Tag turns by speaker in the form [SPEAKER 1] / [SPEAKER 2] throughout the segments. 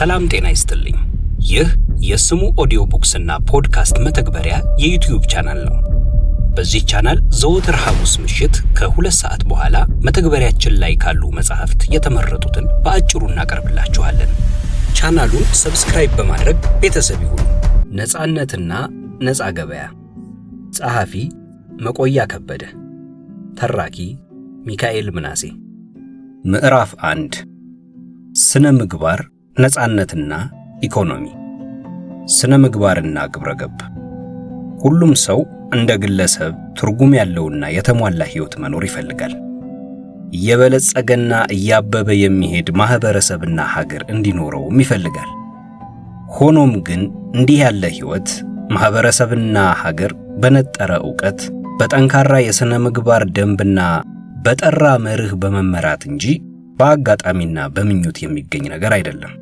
[SPEAKER 1] ሰላም ጤና ይስጥልኝ። ይህ የስሙ ኦዲዮ ቡክስ እና ፖድካስት መተግበሪያ የዩቲዩብ ቻናል ነው። በዚህ ቻናል ዘወትር ሐሙስ ምሽት ከ2 ሰዓት በኋላ መተግበሪያችን ላይ ካሉ መጻሕፍት የተመረጡትን በአጭሩ እናቀርብላችኋለን። ቻናሉን ሰብስክራይብ በማድረግ ቤተሰብ ይሁኑ። ነጻነትና ነጻ ገበያ። ጸሐፊ መቆያ ከበደ። ተራኪ ሚካኤል ምናሴ። ምዕራፍ 1 ስነ ምግባር፣ ነጻነትና ኢኮኖሚ። ስነ ምግባርና ግብረገብ። ሁሉም ሰው እንደ ግለሰብ ትርጉም ያለውና የተሟላ ሕይወት መኖር ይፈልጋል። እየበለጸገና እያበበ የሚሄድ ማህበረሰብና ሀገር እንዲኖረውም ይፈልጋል። ሆኖም ግን እንዲህ ያለ ሕይወት ማህበረሰብና ሀገር በነጠረ ዕውቀት፣ በጠንካራ የሥነ ምግባር ደንብና በጠራ መርህ በመመራት እንጂ በአጋጣሚና በምኞት የሚገኝ ነገር አይደለም።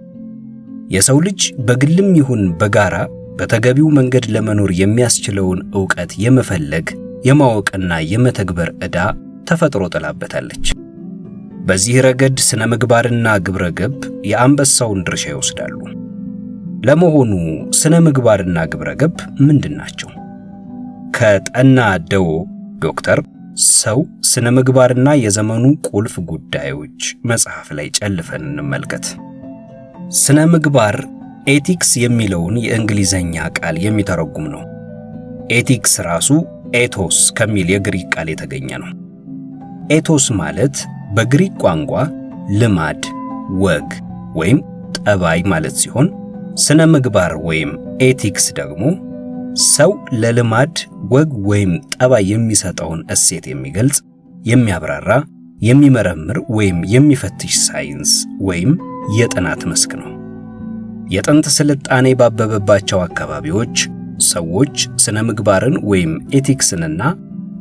[SPEAKER 1] የሰው ልጅ በግልም ይሁን በጋራ በተገቢው መንገድ ለመኖር የሚያስችለውን ዕውቀት የመፈለግ የማወቅና የመተግበር ዕዳ ተፈጥሮ ጥላበታለች። በዚህ ረገድ ስነ ምግባርና ግብረገብ የአንበሳውን ድርሻ ይወስዳሉ። ለመሆኑ ስነ ምግባርና ግብረገብ ምንድን ናቸው? ከጠና ደዎ ዶክተር ሰው ስነ ምግባርና የዘመኑ ቁልፍ ጉዳዮች መጽሐፍ ላይ ጨልፈን እንመልከት። ስነ ምግባር ኤቲክስ የሚለውን የእንግሊዘኛ ቃል የሚተረጉም ነው። ኤቲክስ ራሱ ኤቶስ ከሚል የግሪክ ቃል የተገኘ ነው። ኤቶስ ማለት በግሪክ ቋንቋ ልማድ፣ ወግ ወይም ጠባይ ማለት ሲሆን ስነ ምግባር ወይም ኤቲክስ ደግሞ ሰው ለልማድ፣ ወግ ወይም ጠባይ የሚሰጠውን እሴት የሚገልጽ፣ የሚያብራራ፣ የሚመረምር ወይም የሚፈትሽ ሳይንስ ወይም የጥናት መስክ ነው። የጥንት ስልጣኔ ባበበባቸው አካባቢዎች ሰዎች ስነ ምግባርን ወይም ኤቲክስንና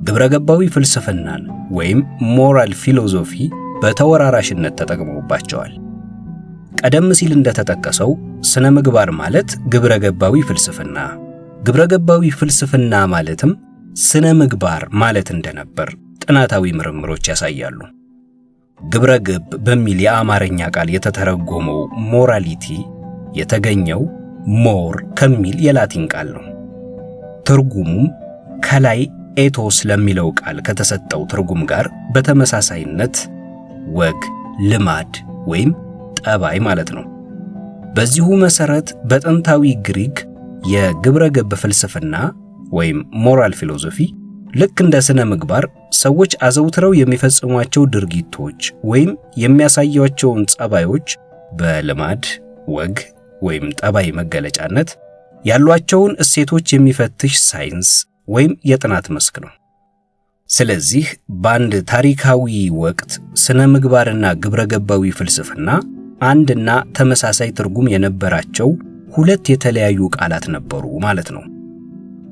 [SPEAKER 1] ግብረገባዊ ፍልስፍናን ወይም ሞራል ፊሎዞፊ በተወራራሽነት ተጠቅመውባቸዋል። ቀደም ሲል እንደተጠቀሰው ስነ ምግባር ማለት ግብረገባዊ ፍልስፍና፣ ግብረገባዊ ፍልስፍና ማለትም ስነ ምግባር ማለት እንደነበር ጥናታዊ ምርምሮች ያሳያሉ። ግብረገብ በሚል የአማርኛ ቃል የተተረጎመው ሞራሊቲ የተገኘው ሞር ከሚል የላቲን ቃል ነው። ትርጉሙም ከላይ ኤቶስ ለሚለው ቃል ከተሰጠው ትርጉም ጋር በተመሳሳይነት ወግ፣ ልማድ ወይም ጠባይ ማለት ነው። በዚሁ መሰረት በጥንታዊ ግሪክ የግብረገብ ፍልስፍና ወይም ሞራል ፊሎዞፊ ልክ እንደ ስነ ምግባር ሰዎች አዘውትረው የሚፈጽሟቸው ድርጊቶች ወይም የሚያሳያቸውን ጸባዮች በልማድ፣ ወግ ወይም ጠባይ መገለጫነት ያሏቸውን እሴቶች የሚፈትሽ ሳይንስ ወይም የጥናት መስክ ነው። ስለዚህ በአንድ ታሪካዊ ወቅት ስነ ምግባርና ግብረገባዊ ፍልስፍና አንድና ተመሳሳይ ትርጉም የነበራቸው ሁለት የተለያዩ ቃላት ነበሩ ማለት ነው።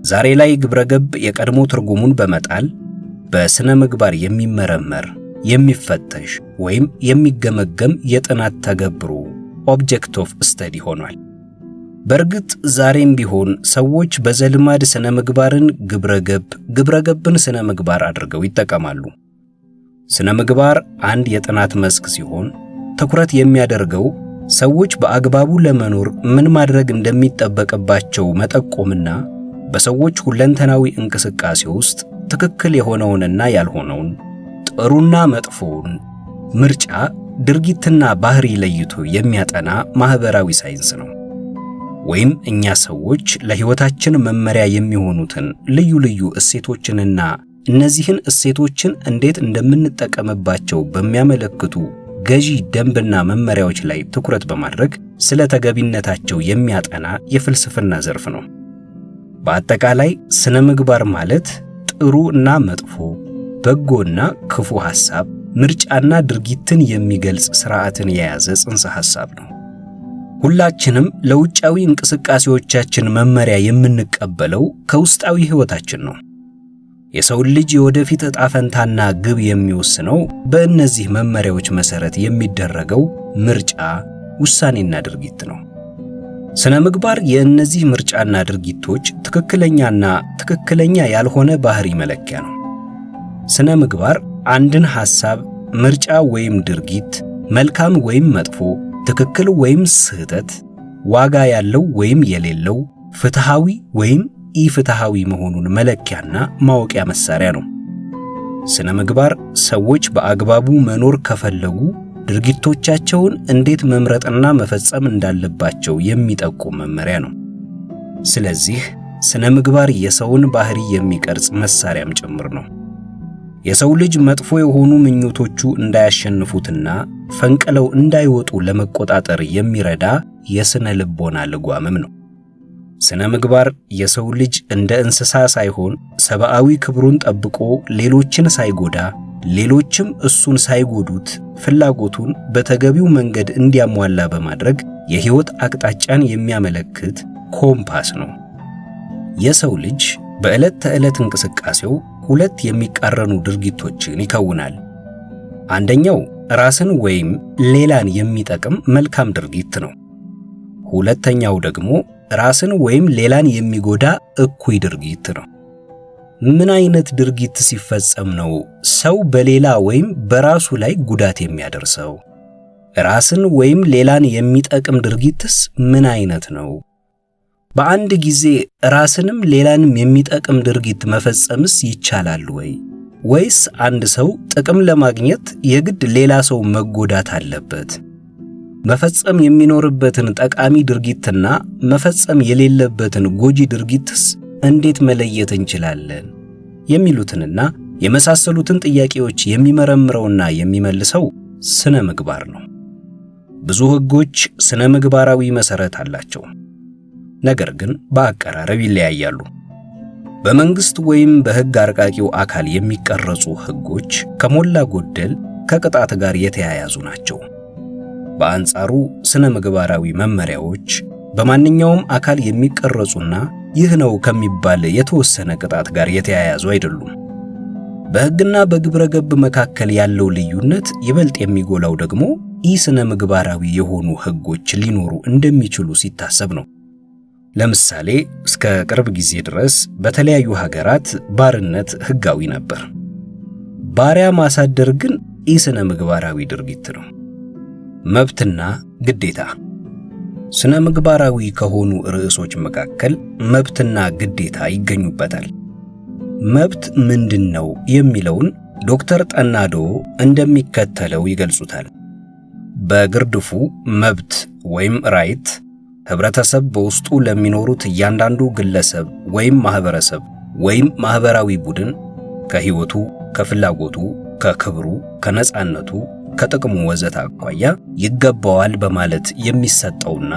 [SPEAKER 1] ዛሬ ላይ ግብረገብ የቀድሞ ትርጉሙን በመጣል በስነ ምግባር የሚመረመር፣ የሚፈተሽ ወይም የሚገመገም የጥናት ተገብሮ ኦብጀክት ኦፍ ስተዲ ሆኗል። በእርግጥ ዛሬም ቢሆን ሰዎች በዘልማድ ስነ ምግባርን ግብረገብ፣ ግብረገብን ስነ ምግባር አድርገው ይጠቀማሉ። ስነ ምግባር አንድ የጥናት መስክ ሲሆን ትኩረት የሚያደርገው ሰዎች በአግባቡ ለመኖር ምን ማድረግ እንደሚጠበቅባቸው መጠቆምና በሰዎች ሁለንተናዊ እንቅስቃሴ ውስጥ ትክክል የሆነውንና ያልሆነውን፣ ጥሩና መጥፎውን፣ ምርጫ፣ ድርጊትና ባህሪ ለይቶ የሚያጠና ማህበራዊ ሳይንስ ነው። ወይም እኛ ሰዎች ለሕይወታችን መመሪያ የሚሆኑትን ልዩ ልዩ እሴቶችንና እነዚህን እሴቶችን እንዴት እንደምንጠቀምባቸው በሚያመለክቱ ገዢ ደንብና መመሪያዎች ላይ ትኩረት በማድረግ ስለ ተገቢነታቸው የሚያጠና የፍልስፍና ዘርፍ ነው። በአጠቃላይ ስነ ምግባር ማለት ጥሩ እና መጥፎ፣ በጎና ክፉ ሐሳብ፣ ምርጫና ድርጊትን የሚገልጽ ሥርዓትን የያዘ ጽንሰ ሐሳብ ነው። ሁላችንም ለውጫዊ እንቅስቃሴዎቻችን መመሪያ የምንቀበለው ከውስጣዊ ሕይወታችን ነው። የሰው ልጅ የወደፊት ዕጣ ፈንታና ግብ የሚወስነው በእነዚህ መመሪያዎች መሰረት የሚደረገው ምርጫ፣ ውሳኔና ድርጊት ነው። ስነ ምግባር የእነዚህ ምርጫና ድርጊቶች ትክክለኛና ትክክለኛ ያልሆነ ባህሪ መለኪያ ነው። ስነ ምግባር አንድን ሐሳብ፣ ምርጫ ወይም ድርጊት መልካም ወይም መጥፎ፣ ትክክል ወይም ስህተት፣ ዋጋ ያለው ወይም የሌለው፣ ፍትሃዊ ወይም ኢፍትሃዊ መሆኑን መለኪያና ማወቂያ መሳሪያ ነው። ስነ ምግባር ሰዎች በአግባቡ መኖር ከፈለጉ ድርጊቶቻቸውን እንዴት መምረጥና መፈጸም እንዳለባቸው የሚጠቁም መመሪያ ነው። ስለዚህ ስነ ምግባር የሰውን ባህሪ የሚቀርጽ መሳሪያም ጭምር ነው። የሰው ልጅ መጥፎ የሆኑ ምኞቶቹ እንዳያሸንፉትና ፈንቅለው እንዳይወጡ ለመቆጣጠር የሚረዳ የስነ ልቦና ልጓምም ነው። ስነ ምግባር የሰው ልጅ እንደ እንስሳ ሳይሆን ሰብአዊ ክብሩን ጠብቆ ሌሎችን ሳይጎዳ ሌሎችም እሱን ሳይጎዱት ፍላጎቱን በተገቢው መንገድ እንዲያሟላ በማድረግ የህይወት አቅጣጫን የሚያመለክት ኮምፓስ ነው። የሰው ልጅ በዕለት ተዕለት እንቅስቃሴው ሁለት የሚቃረኑ ድርጊቶችን ይከውናል። አንደኛው ራስን ወይም ሌላን የሚጠቅም መልካም ድርጊት ነው። ሁለተኛው ደግሞ ራስን ወይም ሌላን የሚጎዳ እኩይ ድርጊት ነው። ምን አይነት ድርጊት ሲፈጸም ነው ሰው በሌላ ወይም በራሱ ላይ ጉዳት የሚያደርሰው? ራስን ወይም ሌላን የሚጠቅም ድርጊትስ ምን አይነት ነው? በአንድ ጊዜ ራስንም ሌላንም የሚጠቅም ድርጊት መፈጸምስ ይቻላል ወይ? ወይስ አንድ ሰው ጥቅም ለማግኘት የግድ ሌላ ሰው መጎዳት አለበት? መፈጸም የሚኖርበትን ጠቃሚ ድርጊትና መፈጸም የሌለበትን ጎጂ ድርጊትስ እንዴት መለየት እንችላለን? የሚሉትንና የመሳሰሉትን ጥያቄዎች የሚመረምረውና የሚመልሰው ስነ ምግባር ነው። ብዙ ሕጎች ስነ ምግባራዊ መሰረት አላቸው። ነገር ግን በአቀራረብ ይለያያሉ። በመንግስት ወይም በሕግ አርቃቂው አካል የሚቀረጹ ሕጎች ከሞላ ጎደል ከቅጣት ጋር የተያያዙ ናቸው። በአንጻሩ ስነ ምግባራዊ መመሪያዎች በማንኛውም አካል የሚቀረጹና ይህ ነው ከሚባል የተወሰነ ቅጣት ጋር የተያያዙ አይደሉም። በሕግና በግብረ ገብ መካከል ያለው ልዩነት ይበልጥ የሚጎላው ደግሞ ኢስነ ምግባራዊ የሆኑ ሕጎች ሊኖሩ እንደሚችሉ ሲታሰብ ነው። ለምሳሌ እስከ ቅርብ ጊዜ ድረስ በተለያዩ ሀገራት ባርነት ሕጋዊ ነበር። ባሪያ ማሳደር ግን ኢስነ ምግባራዊ ድርጊት ነው። መብትና ግዴታ ስነ ምግባራዊ ከሆኑ ርዕሶች መካከል መብትና ግዴታ ይገኙበታል። መብት ምንድነው የሚለውን ዶክተር ጠናዶ እንደሚከተለው ይገልጹታል። በግርድፉ መብት ወይም ራይት ህብረተሰብ በውስጡ ለሚኖሩት እያንዳንዱ ግለሰብ ወይም ማህበረሰብ ወይም ማህበራዊ ቡድን ከህይወቱ፣ ከፍላጎቱ፣ ከክብሩ፣ ከነጻነቱ፣ ከጥቅሙ ወዘተ አኳያ ይገባዋል በማለት የሚሰጠውና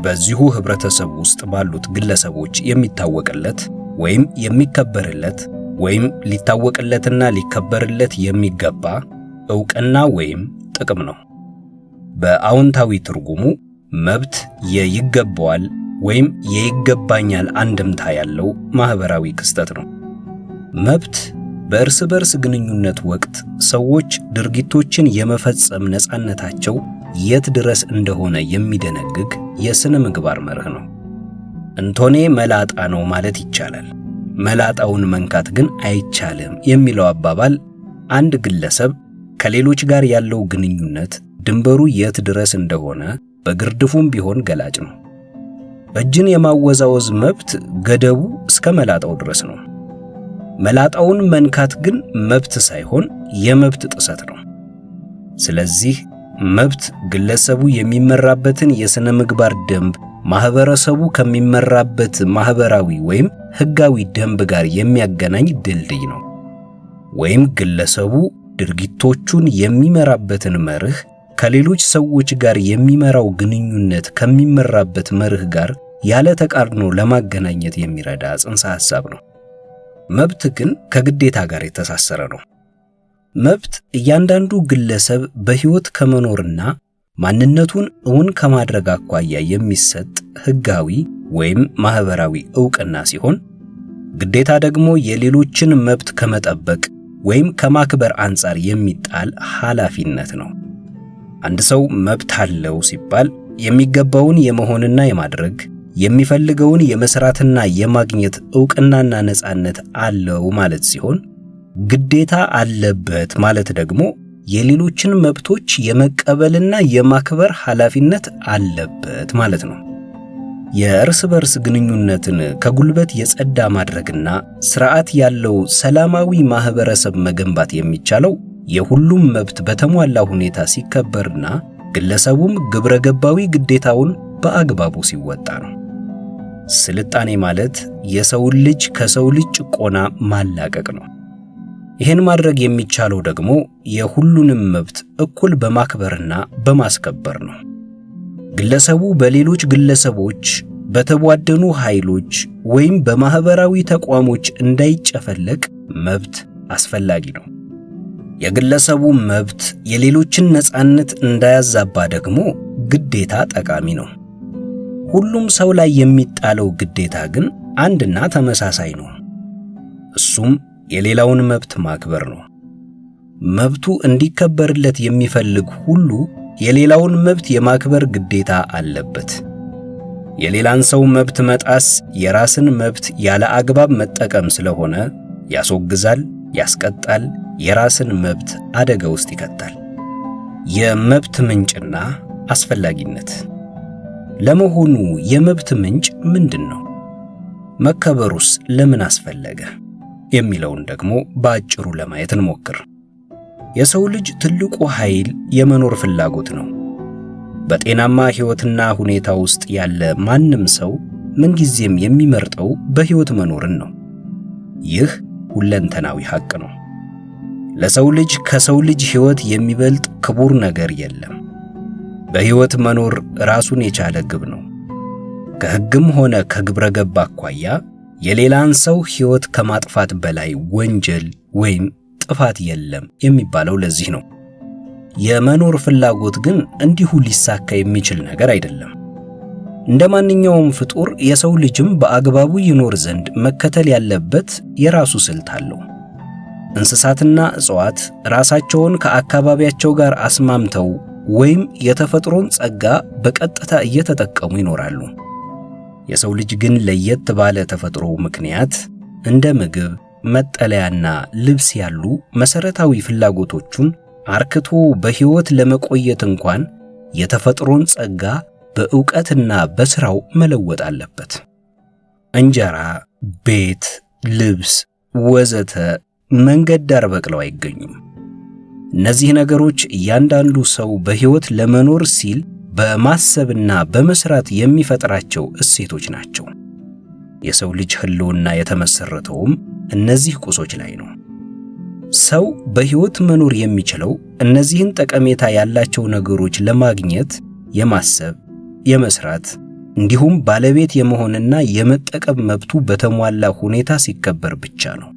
[SPEAKER 1] በዚሁ ህብረተሰብ ውስጥ ባሉት ግለሰቦች የሚታወቅለት ወይም የሚከበርለት ወይም ሊታወቅለትና ሊከበርለት የሚገባ ዕውቅና ወይም ጥቅም ነው። በአዎንታዊ ትርጉሙ መብት የይገባዋል ወይም የይገባኛል አንድምታ ያለው ማህበራዊ ክስተት ነው። መብት በእርስ በርስ ግንኙነት ወቅት ሰዎች ድርጊቶችን የመፈጸም ነፃነታቸው የት ድረስ እንደሆነ የሚደነግግ የስነ ምግባር መርህ ነው። እንቶኔ መላጣ ነው ማለት ይቻላል፣ መላጣውን መንካት ግን አይቻልም የሚለው አባባል አንድ ግለሰብ ከሌሎች ጋር ያለው ግንኙነት ድንበሩ የት ድረስ እንደሆነ በግርድፉም ቢሆን ገላጭ ነው። እጅን የማወዛወዝ መብት ገደቡ እስከ መላጣው ድረስ ነው። መላጣውን መንካት ግን መብት ሳይሆን የመብት ጥሰት ነው። ስለዚህ መብት ግለሰቡ የሚመራበትን የሥነ ምግባር ደንብ ማህበረሰቡ ከሚመራበት ማህበራዊ ወይም ሕጋዊ ደንብ ጋር የሚያገናኝ ድልድይ ነው። ወይም ግለሰቡ ድርጊቶቹን የሚመራበትን መርህ ከሌሎች ሰዎች ጋር የሚመራው ግንኙነት ከሚመራበት መርህ ጋር ያለ ተቃርኖ ለማገናኘት የሚረዳ ጽንሰ ሐሳብ ነው። መብት ግን ከግዴታ ጋር የተሳሰረ ነው። መብት እያንዳንዱ ግለሰብ በሕይወት ከመኖርና ማንነቱን እውን ከማድረግ አኳያ የሚሰጥ ሕጋዊ ወይም ማህበራዊ ዕውቅና ሲሆን፣ ግዴታ ደግሞ የሌሎችን መብት ከመጠበቅ ወይም ከማክበር አንጻር የሚጣል ኃላፊነት ነው። አንድ ሰው መብት አለው ሲባል የሚገባውን የመሆንና የማድረግ የሚፈልገውን የመስራትና የማግኘት ዕውቅናና ነጻነት አለው ማለት ሲሆን፣ ግዴታ አለበት ማለት ደግሞ የሌሎችን መብቶች የመቀበልና የማክበር ኃላፊነት አለበት ማለት ነው። የእርስ በርስ ግንኙነትን ከጉልበት የጸዳ ማድረግና ስርዓት ያለው ሰላማዊ ማህበረሰብ መገንባት የሚቻለው የሁሉም መብት በተሟላ ሁኔታ ሲከበርና ግለሰቡም ግብረገባዊ ግዴታውን በአግባቡ ሲወጣ ነው። ስልጣኔ ማለት የሰውን ልጅ ከሰው ልጅ ጭቆና ማላቀቅ ነው። ይህን ማድረግ የሚቻለው ደግሞ የሁሉንም መብት እኩል በማክበርና በማስከበር ነው። ግለሰቡ በሌሎች ግለሰቦች፣ በተቧደኑ ኃይሎች ወይም በማህበራዊ ተቋሞች እንዳይጨፈለቅ መብት አስፈላጊ ነው። የግለሰቡ መብት የሌሎችን ነፃነት እንዳያዛባ ደግሞ ግዴታ ጠቃሚ ነው። ሁሉም ሰው ላይ የሚጣለው ግዴታ ግን አንድና ተመሳሳይ ነው። እሱም የሌላውን መብት ማክበር ነው። መብቱ እንዲከበርለት የሚፈልግ ሁሉ የሌላውን መብት የማክበር ግዴታ አለበት። የሌላን ሰው መብት መጣስ የራስን መብት ያለ አግባብ መጠቀም ስለሆነ ያስወግዛል፣ ያስቀጣል፣ የራስን መብት አደጋ ውስጥ ይከታል። የመብት ምንጭና አስፈላጊነት። ለመሆኑ የመብት ምንጭ ምንድን ነው? መከበሩስ ለምን አስፈለገ? የሚለውን ደግሞ በአጭሩ ለማየት እንሞክር። የሰው ልጅ ትልቁ ኃይል የመኖር ፍላጎት ነው። በጤናማ ሕይወትና ሁኔታ ውስጥ ያለ ማንም ሰው ምንጊዜም የሚመርጠው በሕይወት መኖርን ነው። ይህ ሁለንተናዊ ሐቅ ነው። ለሰው ልጅ ከሰው ልጅ ሕይወት የሚበልጥ ክቡር ነገር የለም። በሕይወት መኖር ራሱን የቻለ ግብ ነው። ከሕግም ሆነ ከግብረ ገብ አኳያ የሌላን ሰው ሕይወት ከማጥፋት በላይ ወንጀል ወይም ጥፋት የለም የሚባለው ለዚህ ነው። የመኖር ፍላጎት ግን እንዲሁ ሊሳካ የሚችል ነገር አይደለም። እንደ ማንኛውም ፍጡር የሰው ልጅም በአግባቡ ይኖር ዘንድ መከተል ያለበት የራሱ ስልት አለው። እንስሳትና እጽዋት ራሳቸውን ከአካባቢያቸው ጋር አስማምተው ወይም የተፈጥሮን ጸጋ በቀጥታ እየተጠቀሙ ይኖራሉ። የሰው ልጅ ግን ለየት ባለ ተፈጥሮ ምክንያት እንደ ምግብ፣ መጠለያና ልብስ ያሉ መሰረታዊ ፍላጎቶቹን አርክቶ በሕይወት ለመቆየት እንኳን የተፈጥሮን ጸጋ በዕውቀትና በሥራው መለወጥ አለበት። እንጀራ፣ ቤት፣ ልብስ ወዘተ መንገድ ዳር በቅለው አይገኙም። እነዚህ ነገሮች እያንዳንዱ ሰው በሕይወት ለመኖር ሲል በማሰብና በመስራት የሚፈጥራቸው እሴቶች ናቸው። የሰው ልጅ ሕልውና የተመሰረተውም እነዚህ ቁሶች ላይ ነው። ሰው በሕይወት መኖር የሚችለው እነዚህን ጠቀሜታ ያላቸው ነገሮች ለማግኘት የማሰብ፣ የመስራት እንዲሁም ባለቤት የመሆንና የመጠቀም መብቱ በተሟላ ሁኔታ ሲከበር ብቻ ነው።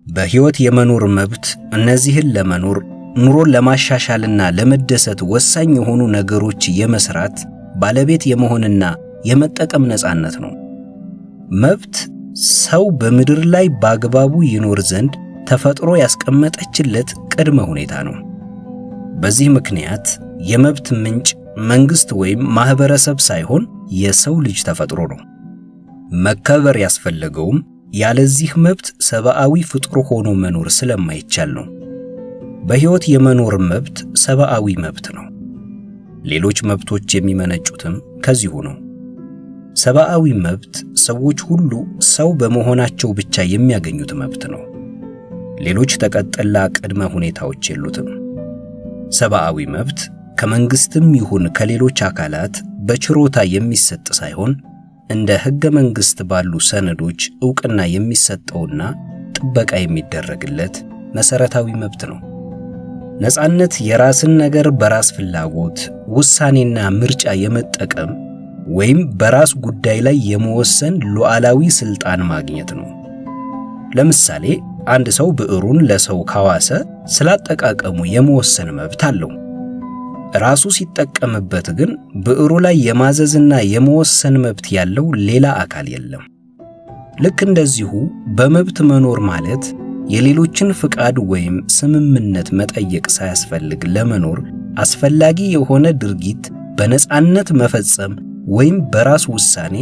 [SPEAKER 1] በሕይወት የመኖር መብት እነዚህን ለመኖር ኑሮን ለማሻሻልና ለመደሰት ወሳኝ የሆኑ ነገሮች የመስራት ባለቤት የመሆንና የመጠቀም ነፃነት ነው። መብት ሰው በምድር ላይ በአግባቡ ይኖር ዘንድ ተፈጥሮ ያስቀመጠችለት ቅድመ ሁኔታ ነው። በዚህ ምክንያት የመብት ምንጭ መንግስት ወይም ማህበረሰብ ሳይሆን የሰው ልጅ ተፈጥሮ ነው። መከበር ያስፈለገውም ያለዚህ መብት ሰብአዊ ፍጡር ሆኖ መኖር ስለማይቻል ነው። በሕይወት የመኖር መብት ሰብአዊ መብት ነው። ሌሎች መብቶች የሚመነጩትም ከዚሁ ነው። ሰብአዊ መብት ሰዎች ሁሉ ሰው በመሆናቸው ብቻ የሚያገኙት መብት ነው። ሌሎች ተቀጥላ ቅድመ ሁኔታዎች የሉትም። ሰብአዊ መብት ከመንግስትም ይሁን ከሌሎች አካላት በችሮታ የሚሰጥ ሳይሆን እንደ ሕገ መንግሥት ባሉ ሰነዶች ዕውቅና የሚሰጠውና ጥበቃ የሚደረግለት መሰረታዊ መብት ነው። ነፃነት የራስን ነገር በራስ ፍላጎት ውሳኔና ምርጫ የመጠቀም ወይም በራስ ጉዳይ ላይ የመወሰን ሉዓላዊ ስልጣን ማግኘት ነው። ለምሳሌ አንድ ሰው ብዕሩን ለሰው ካዋሰ ስላጠቃቀሙ የመወሰን መብት አለው። ራሱ ሲጠቀምበት ግን ብዕሩ ላይ የማዘዝና የመወሰን መብት ያለው ሌላ አካል የለም። ልክ እንደዚሁ በመብት መኖር ማለት የሌሎችን ፍቃድ ወይም ስምምነት መጠየቅ ሳያስፈልግ ለመኖር አስፈላጊ የሆነ ድርጊት በነፃነት መፈጸም ወይም በራስ ውሳኔ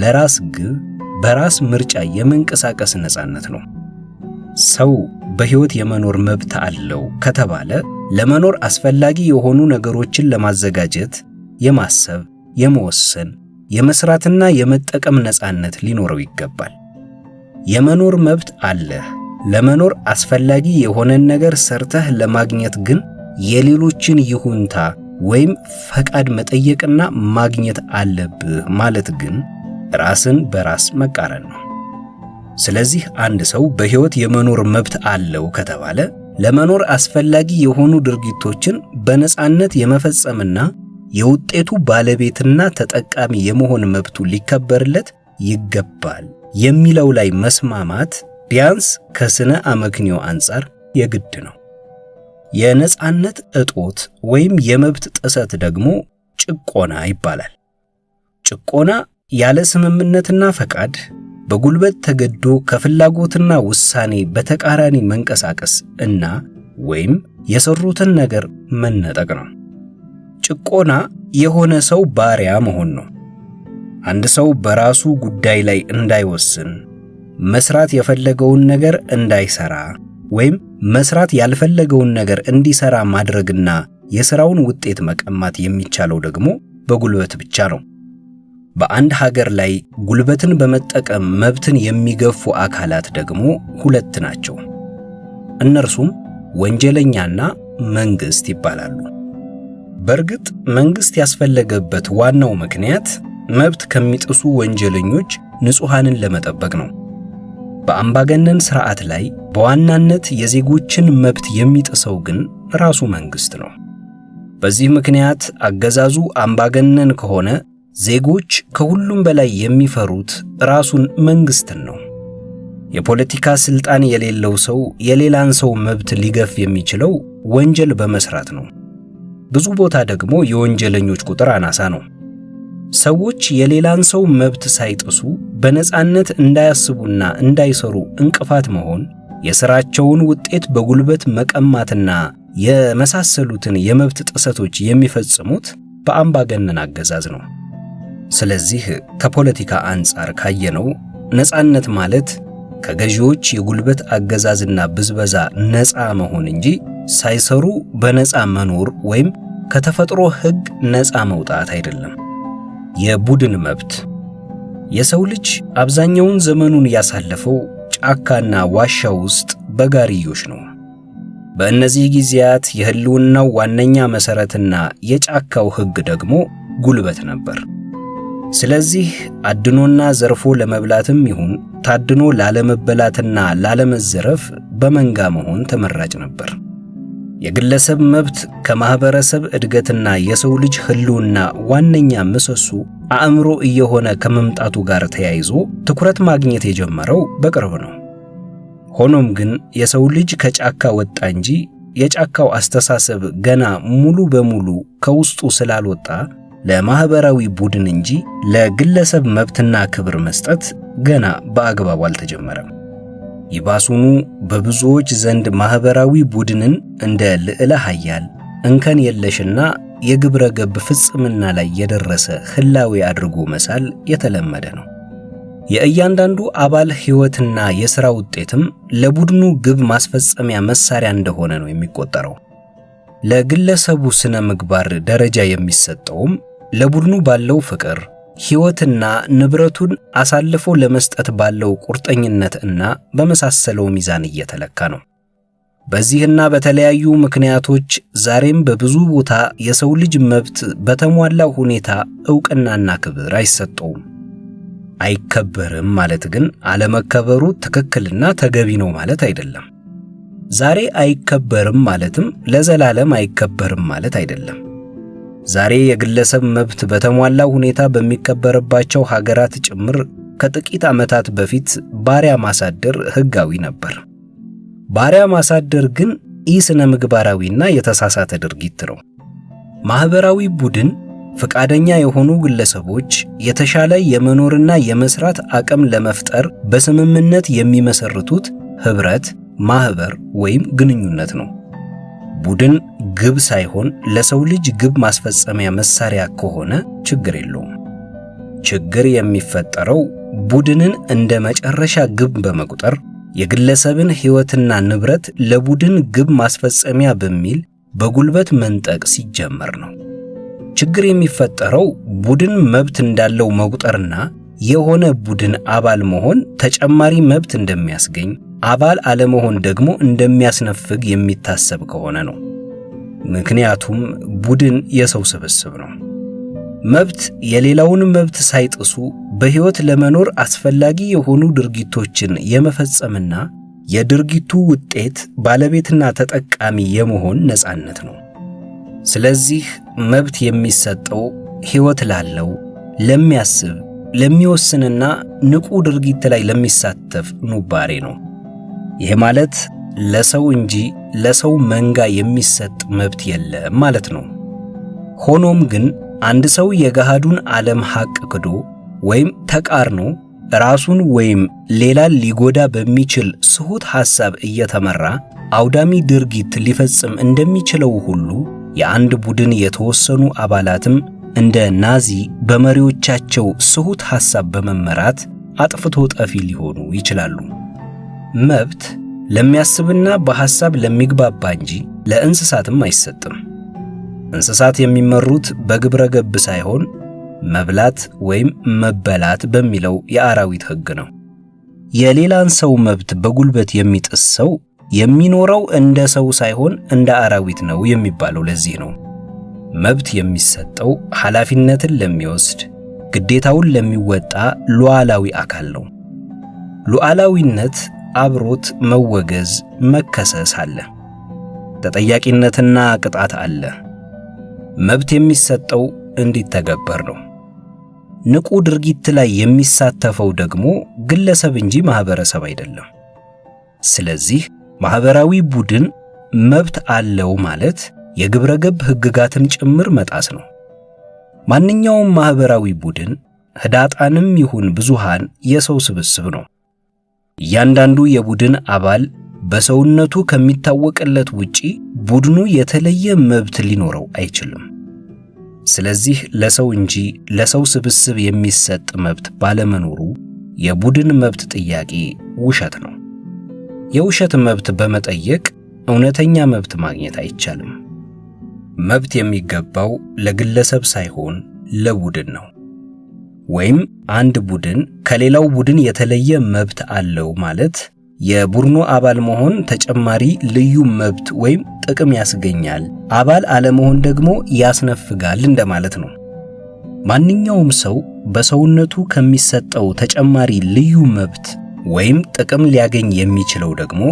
[SPEAKER 1] ለራስ ግብ በራስ ምርጫ የመንቀሳቀስ ነፃነት ነው። ሰው በሕይወት የመኖር መብት አለው ከተባለ ለመኖር አስፈላጊ የሆኑ ነገሮችን ለማዘጋጀት የማሰብ፣ የመወሰን፣ የመስራትና የመጠቀም ነፃነት ሊኖረው ይገባል። የመኖር መብት አለህ። ለመኖር አስፈላጊ የሆነን ነገር ሰርተህ ለማግኘት ግን የሌሎችን ይሁንታ ወይም ፈቃድ መጠየቅና ማግኘት አለብህ ማለት ግን ራስን በራስ መቃረን ነው። ስለዚህ አንድ ሰው በሕይወት የመኖር መብት አለው ከተባለ ለመኖር አስፈላጊ የሆኑ ድርጊቶችን በነፃነት የመፈጸምና የውጤቱ ባለቤትና ተጠቃሚ የመሆን መብቱ ሊከበርለት ይገባል የሚለው ላይ መስማማት ቢያንስ ከስነ አመክንዮ አንጻር የግድ ነው። የነፃነት እጦት ወይም የመብት ጥሰት ደግሞ ጭቆና ይባላል። ጭቆና ያለ ስምምነትና ፈቃድ በጉልበት ተገዶ ከፍላጎትና ውሳኔ በተቃራኒ መንቀሳቀስ እና ወይም የሰሩትን ነገር መነጠቅ ነው። ጭቆና የሆነ ሰው ባሪያ መሆን ነው። አንድ ሰው በራሱ ጉዳይ ላይ እንዳይወስን፣ መስራት የፈለገውን ነገር እንዳይሰራ ወይም መስራት ያልፈለገውን ነገር እንዲሰራ ማድረግና የሥራውን ውጤት መቀማት የሚቻለው ደግሞ በጉልበት ብቻ ነው። በአንድ ሀገር ላይ ጉልበትን በመጠቀም መብትን የሚገፉ አካላት ደግሞ ሁለት ናቸው። እነርሱም ወንጀለኛና መንግሥት ይባላሉ። በእርግጥ መንግሥት ያስፈለገበት ዋናው ምክንያት መብት ከሚጥሱ ወንጀለኞች ንጹሐንን ለመጠበቅ ነው። በአምባገነን ሥርዓት ላይ በዋናነት የዜጎችን መብት የሚጥሰው ግን ራሱ መንግሥት ነው። በዚህ ምክንያት አገዛዙ አምባገነን ከሆነ ዜጎች ከሁሉም በላይ የሚፈሩት ራሱን መንግሥትን ነው። የፖለቲካ ሥልጣን የሌለው ሰው የሌላን ሰው መብት ሊገፍ የሚችለው ወንጀል በመስራት ነው። ብዙ ቦታ ደግሞ የወንጀለኞች ቁጥር አናሳ ነው። ሰዎች የሌላን ሰው መብት ሳይጥሱ በነፃነት እንዳያስቡና እንዳይሰሩ እንቅፋት መሆን፣ የሥራቸውን ውጤት በጉልበት መቀማትና የመሳሰሉትን የመብት ጥሰቶች የሚፈጽሙት በአምባገነን አገዛዝ ነው። ስለዚህ ከፖለቲካ አንጻር ካየነው ነፃነት ማለት ከገዢዎች የጉልበት አገዛዝና ብዝበዛ ነፃ መሆን እንጂ ሳይሰሩ በነፃ መኖር ወይም ከተፈጥሮ ሕግ ነፃ መውጣት አይደለም። የቡድን መብት የሰው ልጅ አብዛኛውን ዘመኑን ያሳለፈው ጫካና ዋሻ ውስጥ በጋርዮሽ ነው። በእነዚህ ጊዜያት የህልውናው ዋነኛ መሠረትና የጫካው ሕግ ደግሞ ጉልበት ነበር። ስለዚህ አድኖና ዘርፎ ለመብላትም ይሁን ታድኖ ላለመበላትና ላለመዘረፍ በመንጋ መሆን ተመራጭ ነበር። የግለሰብ መብት ከማህበረሰብ እድገትና የሰው ልጅ ህልውና ዋነኛ ምሰሶ አእምሮ እየሆነ ከመምጣቱ ጋር ተያይዞ ትኩረት ማግኘት የጀመረው በቅርብ ነው። ሆኖም ግን የሰው ልጅ ከጫካ ወጣ እንጂ የጫካው አስተሳሰብ ገና ሙሉ በሙሉ ከውስጡ ስላልወጣ ለማህበራዊ ቡድን እንጂ ለግለሰብ መብትና ክብር መስጠት ገና በአግባቡ አልተጀመረም። ይባሱኑ በብዙዎች ዘንድ ማህበራዊ ቡድንን እንደ ልዕለ ኃያል እንከን የለሽና የግብረ ገብ ፍጽምና ላይ የደረሰ ህላዊ አድርጎ መሳል የተለመደ ነው። የእያንዳንዱ አባል ሕይወትና የሥራ ውጤትም ለቡድኑ ግብ ማስፈጸሚያ መሳሪያ እንደሆነ ነው የሚቆጠረው። ለግለሰቡ ስነ ምግባር ደረጃ የሚሰጠውም ለቡድኑ ባለው ፍቅር፣ ሕይወትና ንብረቱን አሳልፎ ለመስጠት ባለው ቁርጠኝነት እና በመሳሰለው ሚዛን እየተለካ ነው። በዚህና በተለያዩ ምክንያቶች ዛሬም በብዙ ቦታ የሰው ልጅ መብት በተሟላ ሁኔታ ዕውቅናና ክብር አይሰጠውም። አይከበርም ማለት ግን አለመከበሩ ትክክልና ተገቢ ነው ማለት አይደለም። ዛሬ አይከበርም ማለትም ለዘላለም አይከበርም ማለት አይደለም። ዛሬ የግለሰብ መብት በተሟላ ሁኔታ በሚከበርባቸው ሀገራት ጭምር ከጥቂት ዓመታት በፊት ባሪያ ማሳደር ሕጋዊ ነበር። ባሪያ ማሳደር ግን ኢስነ ምግባራዊና የተሳሳተ ድርጊት ነው። ማህበራዊ ቡድን ፈቃደኛ የሆኑ ግለሰቦች የተሻለ የመኖርና የመስራት አቅም ለመፍጠር በስምምነት የሚመሰርቱት ህብረት፣ ማህበር ወይም ግንኙነት ነው። ቡድን ግብ ሳይሆን ለሰው ልጅ ግብ ማስፈጸሚያ መሳሪያ ከሆነ ችግር የለውም። ችግር የሚፈጠረው ቡድንን እንደ መጨረሻ ግብ በመቁጠር የግለሰብን ሕይወትና ንብረት ለቡድን ግብ ማስፈጸሚያ በሚል በጉልበት መንጠቅ ሲጀመር ነው። ችግር የሚፈጠረው ቡድን መብት እንዳለው መቁጠርና የሆነ ቡድን አባል መሆን ተጨማሪ መብት እንደሚያስገኝ፣ አባል አለመሆን ደግሞ እንደሚያስነፍግ የሚታሰብ ከሆነ ነው። ምክንያቱም ቡድን የሰው ስብስብ ነው። መብት የሌላውን መብት ሳይጥሱ በሕይወት ለመኖር አስፈላጊ የሆኑ ድርጊቶችን የመፈጸምና የድርጊቱ ውጤት ባለቤትና ተጠቃሚ የመሆን ነፃነት ነው። ስለዚህ መብት የሚሰጠው ሕይወት ላለው፣ ለሚያስብ፣ ለሚወስንና ንቁ ድርጊት ላይ ለሚሳተፍ ኑባሬ ነው። ይህ ማለት ለሰው እንጂ ለሰው መንጋ የሚሰጥ መብት የለም ማለት ነው። ሆኖም ግን አንድ ሰው የገሃዱን ዓለም ሐቅ ክዶ ወይም ተቃርኖ ራሱን ወይም ሌላን ሊጎዳ በሚችል ስሁት ሐሳብ እየተመራ አውዳሚ ድርጊት ሊፈጽም እንደሚችለው ሁሉ የአንድ ቡድን የተወሰኑ አባላትም እንደ ናዚ በመሪዎቻቸው ስሁት ሐሳብ በመመራት አጥፍቶ ጠፊ ሊሆኑ ይችላሉ። መብት ለሚያስብና በሐሳብ ለሚግባባ እንጂ ለእንስሳትም አይሰጥም። እንስሳት የሚመሩት በግብረ ገብ ሳይሆን መብላት ወይም መበላት በሚለው የአራዊት ሕግ ነው። የሌላን ሰው መብት በጉልበት የሚጥስ ሰው የሚኖረው እንደ ሰው ሳይሆን እንደ አራዊት ነው የሚባለው ለዚህ ነው። መብት የሚሰጠው ኃላፊነትን ለሚወስድ፣ ግዴታውን ለሚወጣ ሉዓላዊ አካል ነው። ሉዓላዊነት አብሮት መወገዝ፣ መከሰስ አለ። ተጠያቂነትና ቅጣት አለ። መብት የሚሰጠው እንዲተገበር ነው። ንቁ ድርጊት ላይ የሚሳተፈው ደግሞ ግለሰብ እንጂ ማህበረሰብ አይደለም። ስለዚህ ማህበራዊ ቡድን መብት አለው ማለት የግብረ ገብ ሕግጋትን ጭምር መጣስ ነው። ማንኛውም ማህበራዊ ቡድን ህዳጣንም ይሁን ብዙሃን የሰው ስብስብ ነው። እያንዳንዱ የቡድን አባል በሰውነቱ ከሚታወቅለት ውጪ ቡድኑ የተለየ መብት ሊኖረው አይችልም። ስለዚህ ለሰው እንጂ ለሰው ስብስብ የሚሰጥ መብት ባለመኖሩ የቡድን መብት ጥያቄ ውሸት ነው። የውሸት መብት በመጠየቅ እውነተኛ መብት ማግኘት አይቻልም። መብት የሚገባው ለግለሰብ ሳይሆን ለቡድን ነው። ወይም አንድ ቡድን ከሌላው ቡድን የተለየ መብት አለው ማለት የቡድኑ አባል መሆን ተጨማሪ ልዩ መብት ወይም ጥቅም ያስገኛል፣ አባል አለመሆን ደግሞ ያስነፍጋል እንደማለት ነው። ማንኛውም ሰው በሰውነቱ ከሚሰጠው ተጨማሪ ልዩ መብት ወይም ጥቅም ሊያገኝ የሚችለው ደግሞ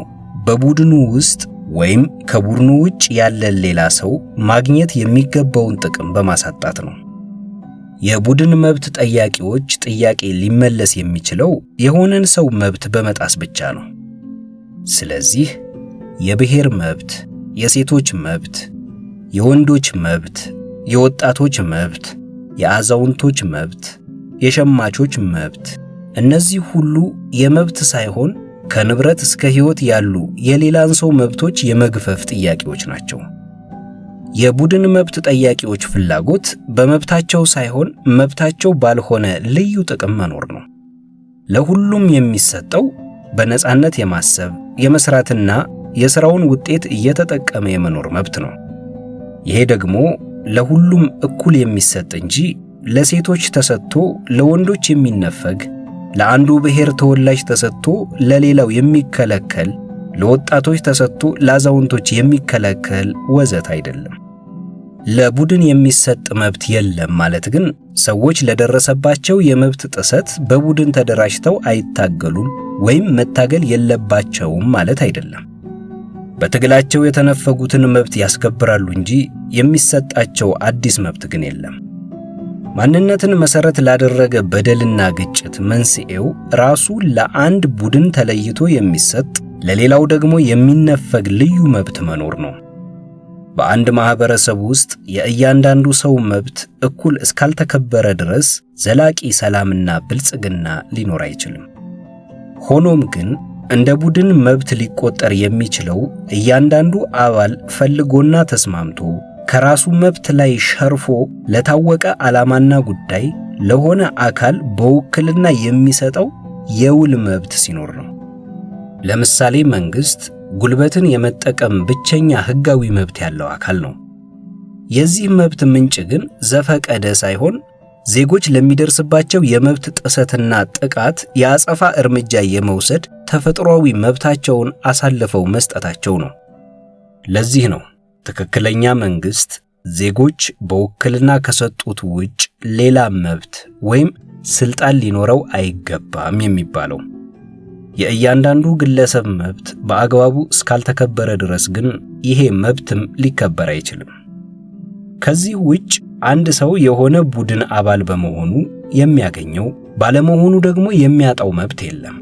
[SPEAKER 1] በቡድኑ ውስጥ ወይም ከቡድኑ ውጭ ያለ ሌላ ሰው ማግኘት የሚገባውን ጥቅም በማሳጣት ነው። የቡድን መብት ጠያቂዎች ጥያቄ ሊመለስ የሚችለው የሆነን ሰው መብት በመጣስ ብቻ ነው። ስለዚህ የብሔር መብት፣ የሴቶች መብት፣ የወንዶች መብት፣ የወጣቶች መብት፣ የአዛውንቶች መብት፣ የሸማቾች መብት፣ እነዚህ ሁሉ የመብት ሳይሆን ከንብረት እስከ ሕይወት ያሉ የሌላን ሰው መብቶች የመግፈፍ ጥያቄዎች ናቸው። የቡድን መብት ጠያቂዎች ፍላጎት በመብታቸው ሳይሆን መብታቸው ባልሆነ ልዩ ጥቅም መኖር ነው። ለሁሉም የሚሰጠው በነፃነት የማሰብ የመስራትና የሥራውን ውጤት እየተጠቀመ የመኖር መብት ነው። ይሄ ደግሞ ለሁሉም እኩል የሚሰጥ እንጂ ለሴቶች ተሰጥቶ ለወንዶች የሚነፈግ፣ ለአንዱ ብሔር ተወላጅ ተሰጥቶ ለሌላው የሚከለከል፣ ለወጣቶች ተሰጥቶ ለአዛውንቶች የሚከለከል ወዘት አይደለም። ለቡድን የሚሰጥ መብት የለም ማለት ግን ሰዎች ለደረሰባቸው የመብት ጥሰት በቡድን ተደራጅተው አይታገሉም ወይም መታገል የለባቸውም ማለት አይደለም። በትግላቸው የተነፈጉትን መብት ያስከብራሉ እንጂ የሚሰጣቸው አዲስ መብት ግን የለም። ማንነትን መሰረት ላደረገ በደልና ግጭት መንስኤው ራሱ ለአንድ ቡድን ተለይቶ የሚሰጥ ለሌላው ደግሞ የሚነፈግ ልዩ መብት መኖር ነው። በአንድ ማህበረሰብ ውስጥ የእያንዳንዱ ሰው መብት እኩል እስካልተከበረ ድረስ ዘላቂ ሰላምና ብልጽግና ሊኖር አይችልም። ሆኖም ግን እንደ ቡድን መብት ሊቆጠር የሚችለው እያንዳንዱ አባል ፈልጎና ተስማምቶ ከራሱ መብት ላይ ሸርፎ ለታወቀ ዓላማና ጉዳይ ለሆነ አካል በውክልና የሚሰጠው የውል መብት ሲኖር ነው። ለምሳሌ መንግስት ጉልበትን የመጠቀም ብቸኛ ህጋዊ መብት ያለው አካል ነው። የዚህ መብት ምንጭ ግን ዘፈቀደ ሳይሆን ዜጎች ለሚደርስባቸው የመብት ጥሰትና ጥቃት የአጸፋ እርምጃ የመውሰድ ተፈጥሯዊ መብታቸውን አሳልፈው መስጠታቸው ነው። ለዚህ ነው ትክክለኛ መንግስት ዜጎች በውክልና ከሰጡት ውጭ ሌላ መብት ወይም ስልጣን ሊኖረው አይገባም የሚባለው። የእያንዳንዱ ግለሰብ መብት በአግባቡ እስካልተከበረ ድረስ ግን ይሄ መብትም ሊከበር አይችልም። ከዚህ ውጭ አንድ ሰው የሆነ ቡድን አባል በመሆኑ የሚያገኘው ባለመሆኑ ደግሞ የሚያጣው መብት የለም።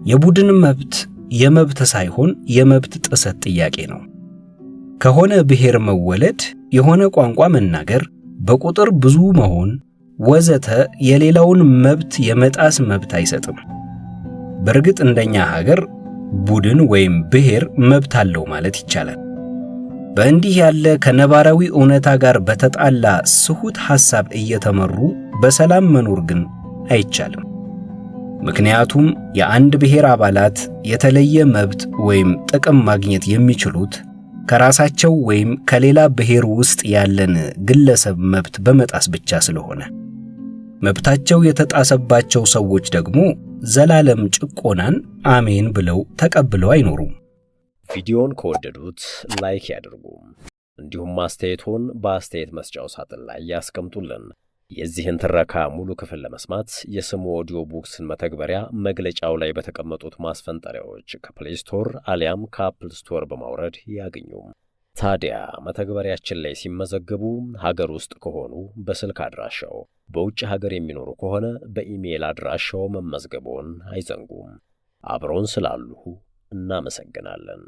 [SPEAKER 1] የቡድን መብት የመብት ሳይሆን የመብት ጥሰት ጥያቄ ነው። ከሆነ ብሔር መወለድ፣ የሆነ ቋንቋ መናገር፣ በቁጥር ብዙ መሆን ወዘተ የሌላውን መብት የመጣስ መብት አይሰጥም። በእርግጥ እንደኛ ሀገር ቡድን ወይም ብሔር መብት አለው ማለት ይቻላል። በእንዲህ ያለ ከነባራዊ እውነታ ጋር በተጣላ ስሁት ሐሳብ እየተመሩ በሰላም መኖር ግን አይቻልም። ምክንያቱም የአንድ ብሔር አባላት የተለየ መብት ወይም ጥቅም ማግኘት የሚችሉት ከራሳቸው ወይም ከሌላ ብሔር ውስጥ ያለን ግለሰብ መብት በመጣስ ብቻ ስለሆነ፣ መብታቸው የተጣሰባቸው ሰዎች ደግሞ ዘላለም ጭቆናን አሜን ብለው ተቀብለው አይኖሩም።
[SPEAKER 2] ቪዲዮን ከወደዱት ላይክ ያድርጉ። እንዲሁም አስተያየቶን በአስተያየት መስጫው ሳጥን ላይ ያስቀምጡልን። የዚህን ትረካ ሙሉ ክፍል ለመስማት የስሙ ኦዲዮ ቡክስን መተግበሪያ መግለጫው ላይ በተቀመጡት ማስፈንጠሪያዎች ከፕሌይ ስቶር አሊያም ከአፕል ስቶር በማውረድ ያገኙ። ታዲያ መተግበሪያችን ላይ ሲመዘገቡ ሀገር ውስጥ ከሆኑ በስልክ አድራሻው፣ በውጭ ሀገር የሚኖሩ ከሆነ በኢሜይል አድራሻው መመዝገቦን አይዘንጉም። አብረውን ስላሉ እናመሰግናለን።